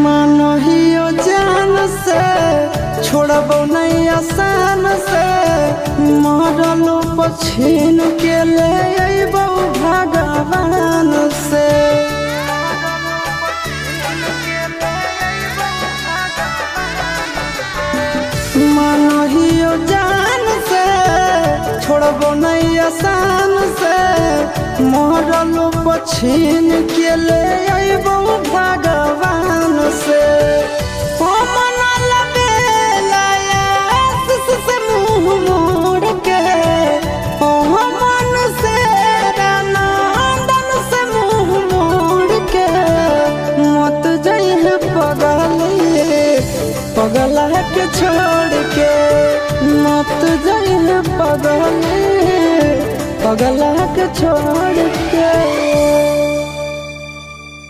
मानहियो जान से छोड़बो नहीं आसान से मरलो पछीन के ले अइबो भगवान से। मानहियो जान से छोड़बो नहीं आसान से मरलो पछीन के ले अइबो भगवान से। पगला के छोड़ के मत जाइए पगला के छोड़ के।